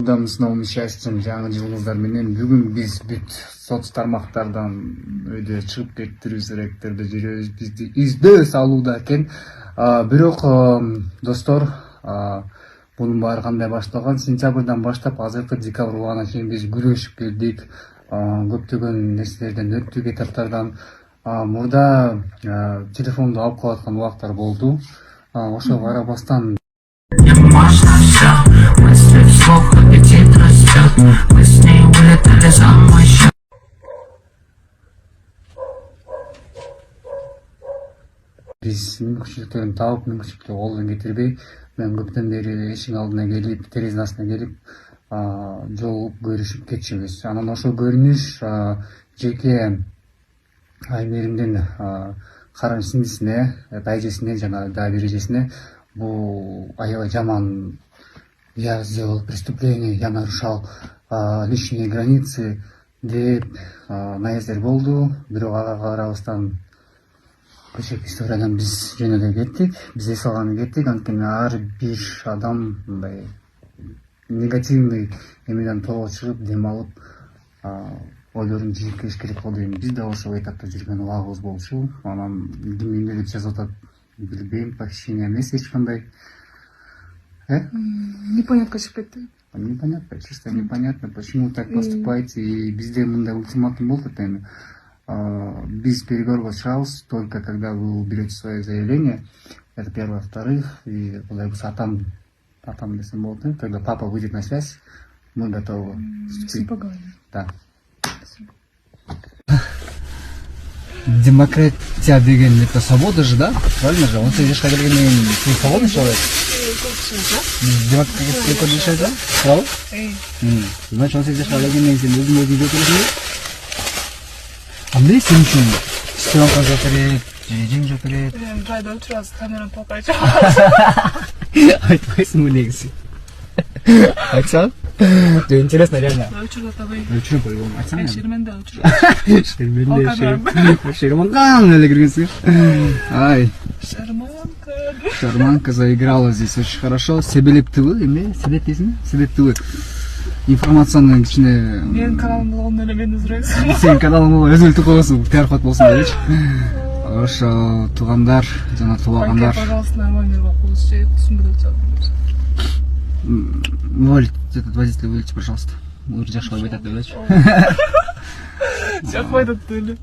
С новым счастьем, жаңы жылыңыздар менен бүгүн биз бүт соц тармактардан өйдө чыгып кеттирүүбүз эректерде жүрөбүз, бизди издөө салууда экен. Бирок достор, бунун баары кандай башталган? Сентябрдан баштап азыркы декабрь убагына чейин биз күрөшүп келдик. Көптөгөн нерселерден өттүк, этаптардан. Мурда телефонду алып калаткан убактар болду. Ошого карабастан биз мүмкүнчүлүктөрүн таап, мүмкүнчүлүктөрү колдон кетирбей, мен көптөн бери эшик алдына келип, терезе астына келип, жолугуп көрүшүп кетчүбүз. Анан ошол көрүнүш жеке Аймеримдин сиңдисине, эжесине жана дагы бир эжесине бул аябай жаман я сделал преступление, я нарушал личные границы деп наездер болду. Бирок ага карабастан көчөк историядан биз жөнөдө кеттик, биз эс алганы кеттик. Анткени ар бир адам мындай негативный эмеден тоого чыгып, дем алып, ойлорун жийип келиш керек го дейм. Биз да ошол этапта жүргөн убагыбыз болчу. Анан ким эмне деп жазып атат билбейм, похищение эмес эч кандай. Непонятно чыгып кетти. Непонятно, чисто непонятно, почему так поступаете. И бизде мындай ультиматум болуп эми. Без переговоров чыгабыз, только когда вы уберете свое заявление. Это первое. Во-вторых, и кудай болсо атам десем болот, когда папа выйдет на связь, мы готовы вступить. Да. Демократия деген это свобода же, да? Правильно же? Он жашка келгенден кийин сен свободный человек. Демократия көрүнүшөт, да? Правильно? Значит, он жашка келгенден кийин сен өзүң жөтөлөсүң. Андай сен үчүн съемка жөтөлөт, жең жөтөлөт. Жайда отурасыз, камераны толкай чыгабыз. Айтпайсыңбы негизи? Айтсаң? Интересно, реально. Өчүрүп атабай. Өчүрүп койгом. Айтсаң. Шерменде өчүрүп. Шерманкан эле киргенсиң. Ай. Шерманка заиграла здесь очень хорошо. Себелеп ТВ, эмне? Себеп дейсиңби? Себеп ТВ. Информацияны кичине. Менин каналым болгондо эле мени израйсың. Сенин каналың боло өзүлтүп койгонсуң, тиархат болсун дебичи. Ошо туугандар жана туугандар. Пожалуйста, нормально вопрос, түсүндүрүп жатсаңыз. Этот водитель, вылейте, пожалуйста. Жашка айтат делечи. Жакпай атат деле.